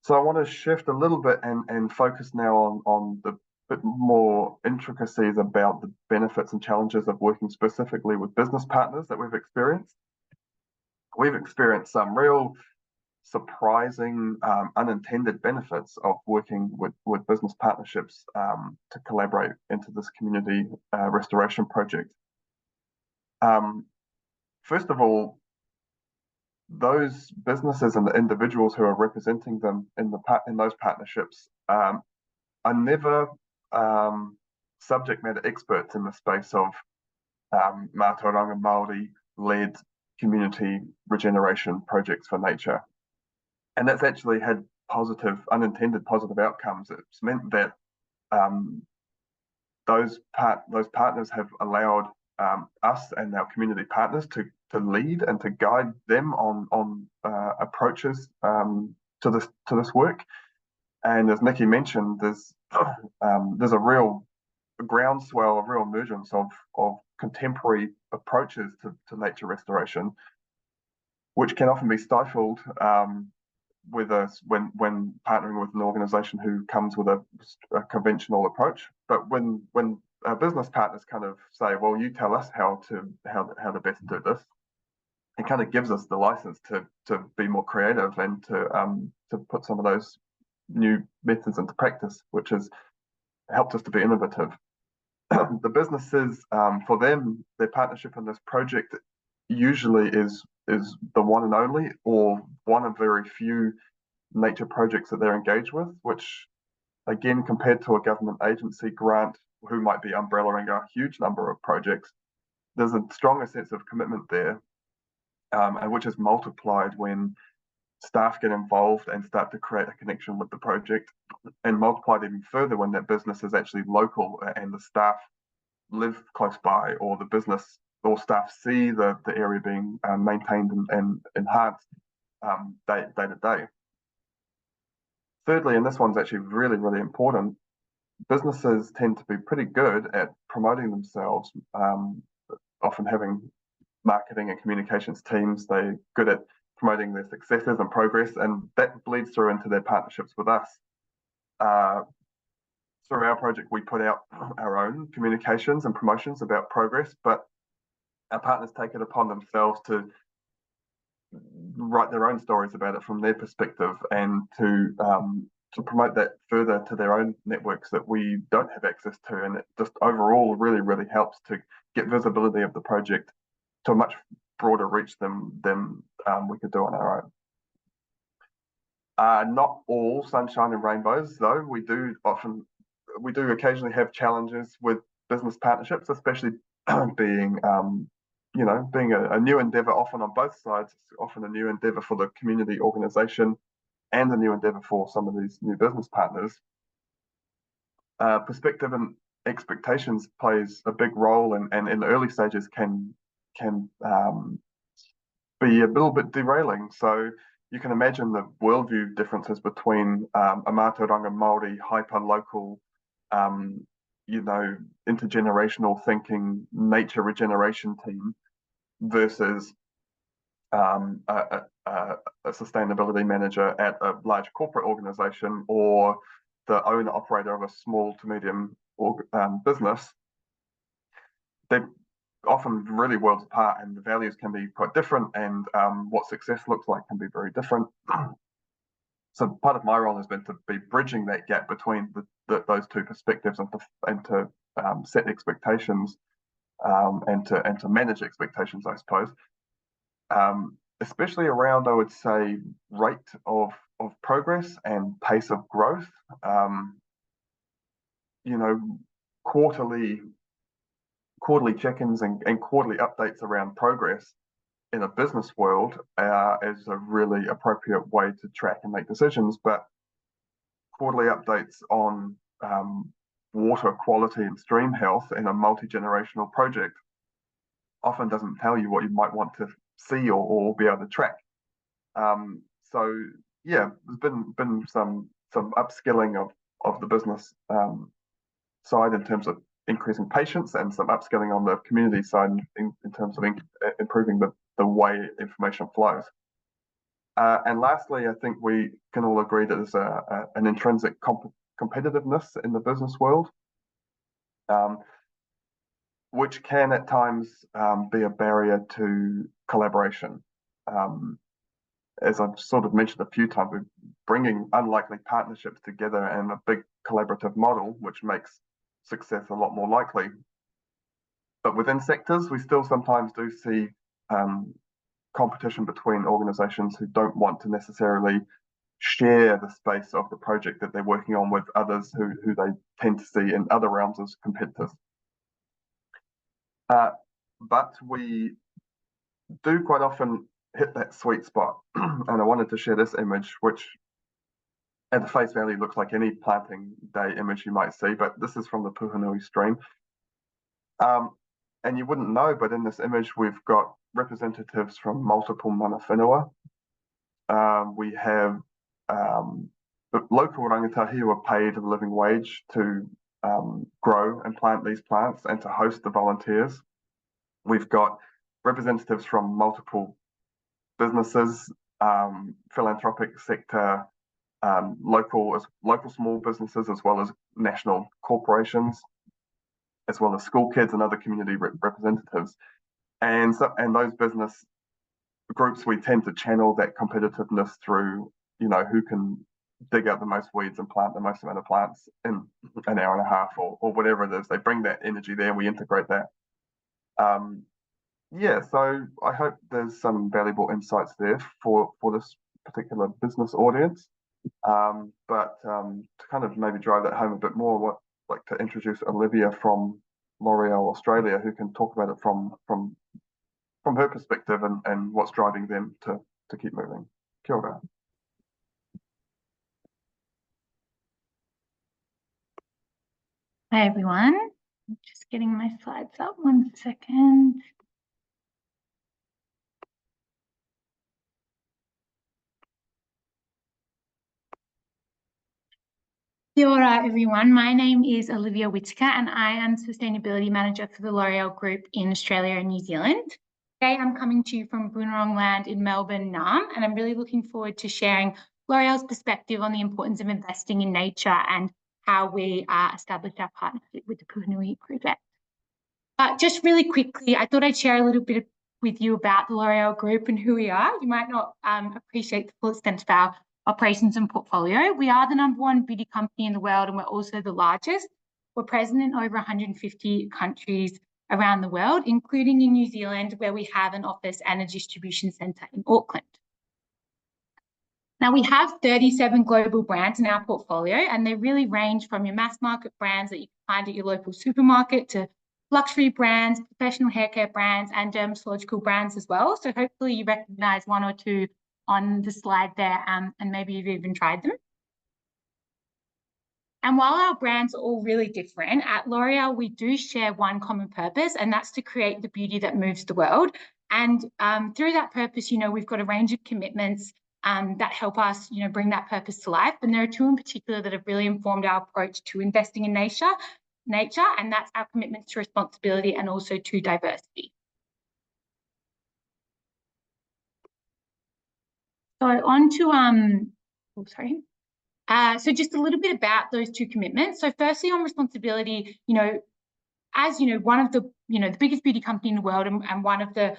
So I want to shift a little bit and focus now on the bit more intricacies about the benefits and challenges of working specifically with business partners that we've experienced. We've experienced some real surprising unintended benefits of working with business partnerships to collaborate into this community restoration project. First of all, those businesses and the individuals who are representing them in those partnerships are never subject matter experts in the space of Mātauranga Māori-led community regeneration projects for nature. And that's actually had unintended positive outcomes. It's meant that those partners have allowed us and our community partners to lead and to guide them on approaches to this work. And as Nicky mentioned, there's a real groundswell, a real emergence of contemporary approaches to nature restoration, which can often be stifled when partnering with an organisation who comes with a conventional approach. But when our business partners kind of say, "Well, you tell us how to best do this," it kind of gives us the license to be more creative and to put some of those new methods into practice, which has helped us to be innovative. The businesses, for them, their partnership in this project usually is the one and only, or one of very few nature projects that they're engaged with, which again, compared to a government agency grant, who might be umbrellaing a huge number of projects, there's a stronger sense of commitment there, and which is multiplied when staff get involved and start to create a connection with the project, and multiplied even further when that business is actually local and the staff live close by, or the business or staff see the area being maintained and enhanced day to day. Thirdly, and this one's actually really, really important, businesses tend to be pretty good at promoting themselves, often having marketing and communications teams. They're good at promoting their successes and progress, and that bleeds through into their partnerships with us. Through our project, we put out our own communications and promotions about progress, but our partners take it upon themselves to write their own stories about it from their perspective, and to promote that further to their own networks that we don't have access to. And it just overall really, really helps to get visibility of the project to a much broader reach than we could do on our own. Not all sunshine and rainbows, though. We do occasionally have challenges with business partnerships, especially being a new endeavour, often on both sides. It's often a new endeavour for the community organisation and a new endeavour for some of these new business partners. Perspective and expectations plays a big role, and in the early stages can be a little bit derailing. So you can imagine the worldview differences between a Mātauranga Māori hyper-local, intergenerational thinking nature regeneration team versus a sustainability manager at a large corporate organisation, or the owner operator of a small to medium business. They're often really worlds apart, and the values can be quite different, and what success looks like can be very different. So part of my role has been to be bridging that gap between those two perspectives, and to set expectations, and to manage expectations, I suppose. Especially around, I would say, rate of progress and pace of growth. Quarterly check-ins and quarterly updates around progress in a business world is a really appropriate way to track and make decisions. But quarterly updates on water quality and stream health in a multi-generational project often doesn't tell you what you might want to see or be able to track. So yeah, there's been some upskilling of the business side in terms of increasing patience, and some upskilling on the community side in terms of improving the way information flows. And lastly, I think we can all agree that there's an intrinsic competitiveness in the business world, which can at times be a barrier to collaboration. As I've sort of mentioned a few times, we're bringing unlikely partnerships together in a big collaborative model, which makes success a lot more likely. But within sectors, we still sometimes do see competition between organisations who don't want to necessarily share the space of the project that they're working on with others who they tend to see in other realms as competitors. But we do quite often hit that sweet spot. And I wanted to share this image, which at the face value looks like any planting day image you might see, but this is from the Puhonui stream. And you wouldn't know, but in this image, we've got representatives from multiple mana whenua. We have local rangatahi who are paid a living wage to grow and plant these plants and to host the volunteers. We've got representatives from multiple businesses, philanthropic sector, local small businesses, as well as national corporations, as well as school kids and other community representatives. And those business groups, we tend to channel that competitiveness through, who can dig out the most weeds and plant the most amount of plants in an hour and a half, or whatever it is. They bring that energy there, and we integrate that. So I hope there's some valuable insights there for this particular business audience. But to kind of maybe drive that home a bit more, like to introduce Olivia from L'Oreal Australia, who can talk about it from her perspective and what's driving them to keep moving. Kia ora. Hi everyone, I'm just getting my slides up, 1 second. Kia ora everyone, my name is Olivia Whitaker and I am Sustainability Manager for the L'Oreal Group in Australia and New Zealand. Today I'm coming to you from Boonwurrung land in Melbourne, Naarm, and I'm really looking forward to sharing L'Oreal's perspective on the importance of investing in nature and how we established our partnership with the Puhunui project. Just really quickly, I thought I'd share a little bit with you about the L'Oreal Group and who we are. You might not appreciate the full extent of our operations and portfolio. We are the #1 beauty company in the world, and we're also the largest. We're present in over 150 countries around the world, including in New Zealand, where we have an office and a distribution centre in Auckland. Now, we have 37 global brands in our portfolio, and they really range from your mass market brands that you can find at your local supermarket to luxury brands, professional haircare brands, and dermatological brands as well. So hopefully you recognise 1 or 2 on the slide there, and maybe you've even tried them. And while our brands are all really different, at L'Oreal we do share one common purpose, and that's to create the beauty that moves the world. And through that purpose, we've got a range of commitments that help us, bring that purpose to life. And there are 2 in particular that have really informed our approach to investing in nature, and that's our commitment to responsibility and also to diversity. So on to, so just a little bit about those 2 commitments. So firstly, on responsibility, as one of the, the biggest beauty company in the world and one of the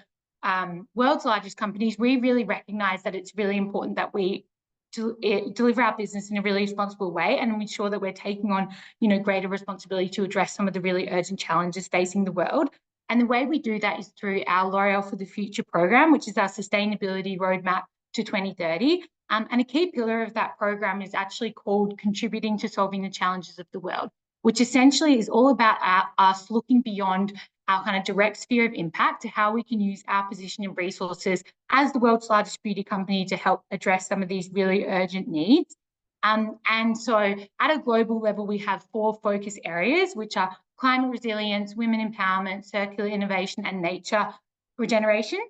world's largest companies, we really recognise that it's really important that we deliver our business in a really responsible way and ensure that we're taking on, greater responsibility to address some of the really urgent challenges facing the world. And the way we do that is through our L'Oreal for the Future program, which is our sustainability roadmap to 2030. And a key pillar of that program is actually called Contributing to Solving the Challenges of the World, which essentially is all about us looking beyond our kind of direct sphere of impact to how we can use our position and resources as the world's largest beauty company to help address some of these really urgent needs. And so at a global level, we have 4 focus areas, which are climate resilience, women empowerment, circular innovation, and nature regeneration.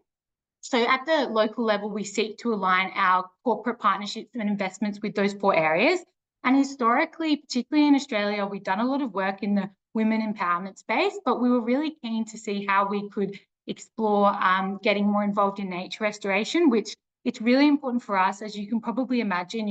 So at the local level, we seek to align our corporate partnerships and investments with those 4 areas. And historically, particularly in Australia, we've done a lot of work in the women empowerment space, but we were really keen to see how we could explore getting more involved in nature restoration, which it's really important for us. As you can probably imagine,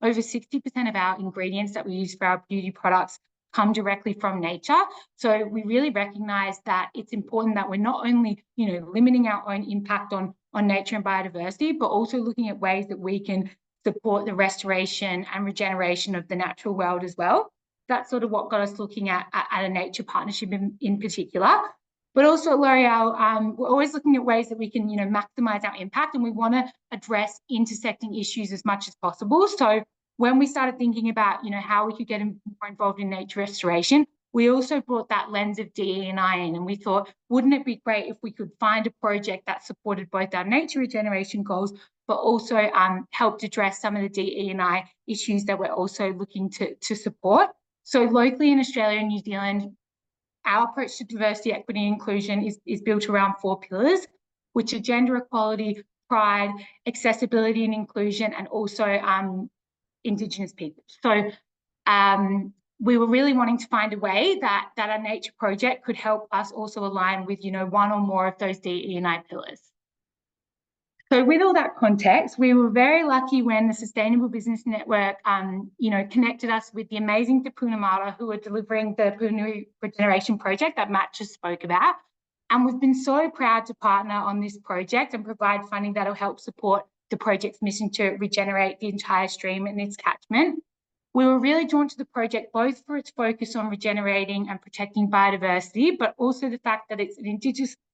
over 60% of our ingredients that we use for our beauty products come directly from nature. So we really recognise that it's important that we're not only, limiting our own impact on nature and biodiversity, but also looking at ways that we can support the restoration and regeneration of the natural world as well. That's sort of what got us looking at a nature partnership in particular. But also at L'Oreal, we're always looking at ways that we can, maximise our impact, and we want to address intersecting issues as much as possible. So when we started thinking about, how we could get more involved in nature restoration, we also brought that lens of DE&I in, and we thought, wouldn't it be great if we could find a project that supported both our nature regeneration goals, but also helped address some of the DE&I issues that we're also looking to support. So locally in Australia and New Zealand, our approach to diversity, equity, and inclusion is built around 4 pillars, which are gender equality, pride, accessibility and inclusion, and also Indigenous people. So we were really wanting to find a way that our nature project could help us also align with, 1 or more of those DE&I pillars. So with all that context, we were very lucky when the Sustainable Business Network, connected us with the amazing Te Punamara who are delivering the Puhunui Regeneration Project that Matt just spoke about. And we've been so proud to partner on this project and provide funding that will help support the project's mission to regenerate the entire stream and its catchment. We were really drawn to the project both for its focus on regenerating and protecting biodiversity, but also the fact that it's an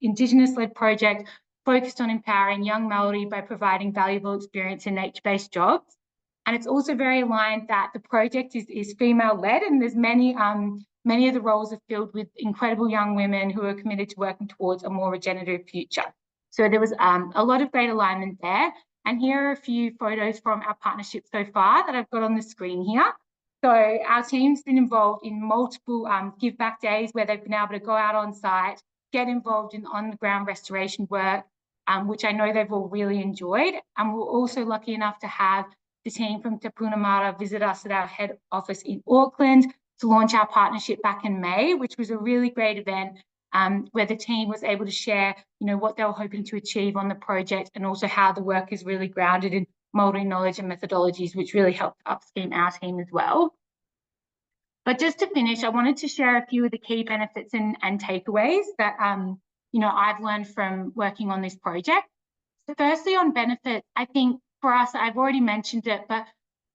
Indigenous-led project focused on empowering young Māori by providing valuable experience in nature-based jobs. And it's also very aligned that the project is female-led, and there's many many of the roles are filled with incredible young women who are committed to working towards a more regenerative future. So there was a lot of great alignment there. And here are a few photos from our partnership so far that I've got on the screen here. So our team's been involved in multiple give back days where they've been able to go out on site, get involved in on the ground restoration work, which I know they've all really enjoyed. And we're also lucky enough to have the team from Te Punamara visit us at our head office in Auckland to launch our partnership back in May, which was a really great event where the team was able to share, what they were hoping to achieve on the project, and also how the work is really grounded in Māori knowledge and methodologies, which really helped upskill our team as well. But just to finish, I wanted to share a few of the key benefits and takeaways that I've learned from working on this project. So firstly, on benefits, I think for us, I've already mentioned it, but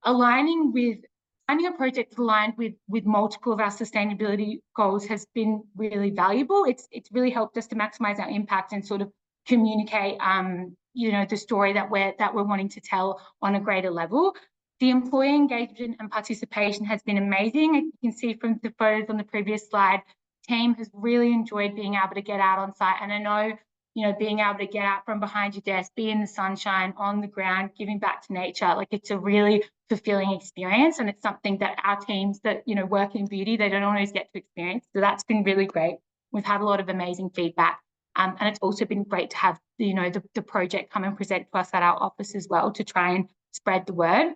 finding a project aligned with multiple of our sustainability goals has been really valuable. It's really helped us to maximize our impact and sort of communicate the story that we're wanting to tell on a greater level. The employee engagement and participation has been amazing. As you can see from the photos on the previous slide, the team has really enjoyed being able to get out on site. And I know, being able to get out from behind your desk, be in the sunshine, on the ground, giving back to nature, it's a really fulfilling experience. And it's something that our teams that, work in beauty, they don't always get to experience. So that's been really great. We've had a lot of amazing feedback. And it's also been great to have, the project come and present to us at our office as well to try and spread the word.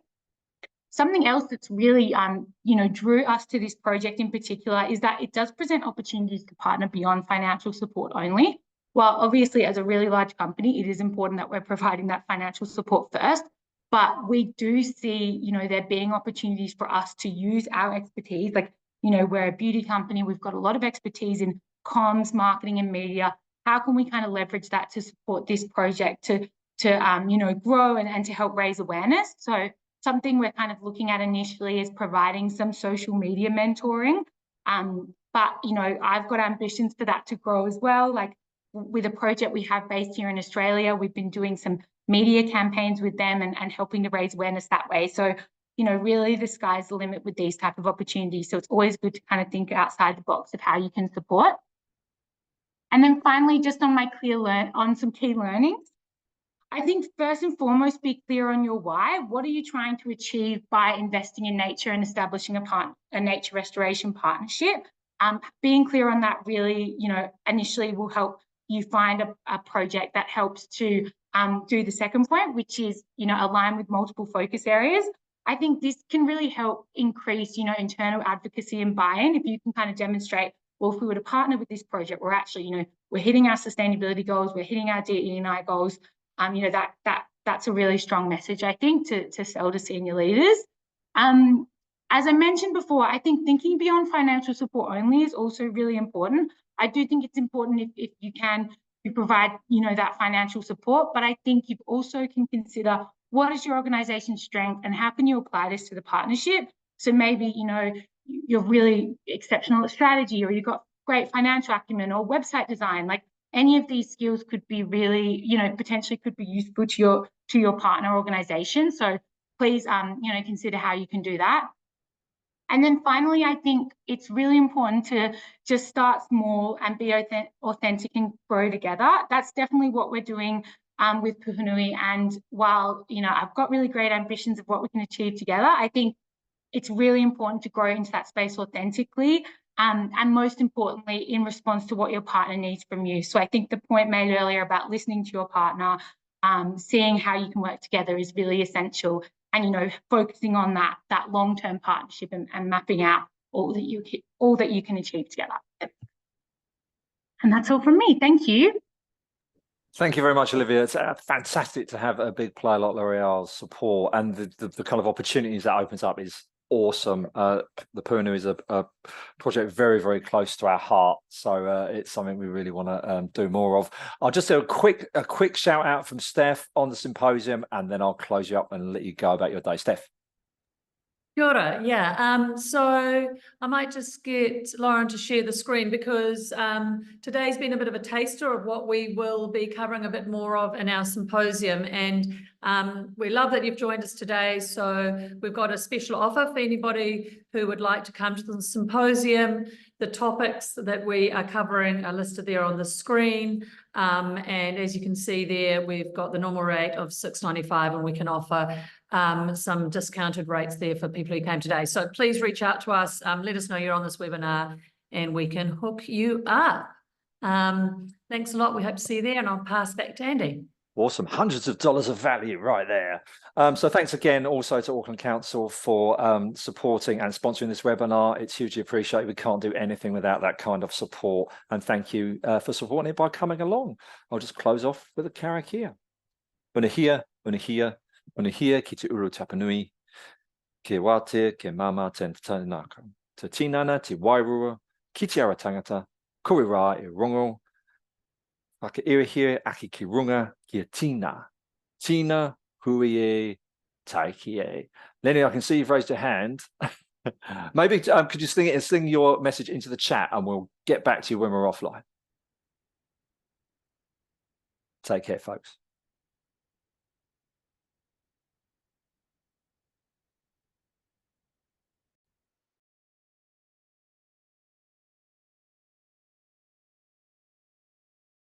Something else that's really, drew us to this project in particular is that it does present opportunities to partner beyond financial support only. While obviously as a really large company, it is important that we're providing that financial support first, but we do see, there being opportunities for us to use our expertise. We're a beauty company, we've got a lot of expertise in comms, marketing and media. How can we kind of leverage that to support this project to grow and to help raise awareness? So something we're kind of looking at initially is providing some social media mentoring. But, I've got ambitions for that to grow as well. With a project we have based here in Australia, we've been doing some media campaigns with them and helping to raise awareness that way. So, really the sky's the limit with these type of opportunities. So it's always good to kind of think outside the box of how you can support. And then finally, just on some key learnings. I think first and foremost, be clear on your why. What are you trying to achieve by investing in nature and establishing a nature restoration partnership? Being clear on that really, initially will help you find a project that helps to do the second point, which is, align with multiple focus areas. I think this can really help increase, internal advocacy and buy-in if you can kind of demonstrate, well, if we were to partner with this project, we're actually, we're hitting our sustainability goals, we're hitting our DE&I goals. That's a really strong message, I think, to sell to senior leaders. As I mentioned before, I think thinking beyond financial support only is also really important. I do think it's important if you can provide, that financial support, but I think you also can consider what is your organization's strength and how can you apply this to the partnership? So maybe, you're really exceptional at strategy, or you've got great financial acumen or website design. Any of these skills could be really, potentially could be useful to your partner organization. So please, consider how you can do that. And then finally, I think it's really important to just start small and be authentic and grow together. That's definitely what we're doing with Puhunui. And while, I've got really great ambitions of what we can achieve together, I think it's really important to grow into that space authentically. And most importantly, in response to what your partner needs from you. So I think the point made earlier about listening to your partner, seeing how you can work together is really essential. And, focusing on that long-term partnership and mapping out all that you can achieve together. And that's all from me. Thank you. Thank you very much, Olivia. It's fantastic to have a big player like L'Oreal's support, and the kind of opportunities that opens up is awesome. The Puhunui is a project very, very close to our heart, so it's something we really want to do more of. I'll just do a quick shout out from Steph on the symposium, and then I'll close you up and let you go about your day. Steph. Kia ora, yeah. So I might just get Lauren to share the screen because today's been a bit of a taster of what we will be covering a bit more of in our symposium. And we love that you've joined us today. So we've got a special offer for anybody who would like to come to the symposium. The topics that we are covering are listed there on the screen. And as you can see there, we've got the normal rate of $6.95 and we can offer some discounted rates there for people who came today. So please reach out to us, let us know you're on this webinar and we can hook you up. Thanks a lot. We hope to see you there and I'll pass back to Andy. Awesome. Hundreds of dollars of value right there. So thanks again also to Auckland Council for supporting and sponsoring this webinar. It's hugely appreciated. We can't do anything without that kind of support. And thank you for supporting it by coming along. I'll just close off with a karakia. Unahia, unahia, unahia ki te uru tapanui, ke wate, ke mama ten tanaka. Te tinana, te wairua, ki te ara tangata, koe rā e rongo, whaka irihire aki ki runga ki a tina. Tina hui e taiki e. Lenny, I can see you've raised your hand. Maybe could you sling your message into the chat and we'll get back to you when we're offline. Take care, folks.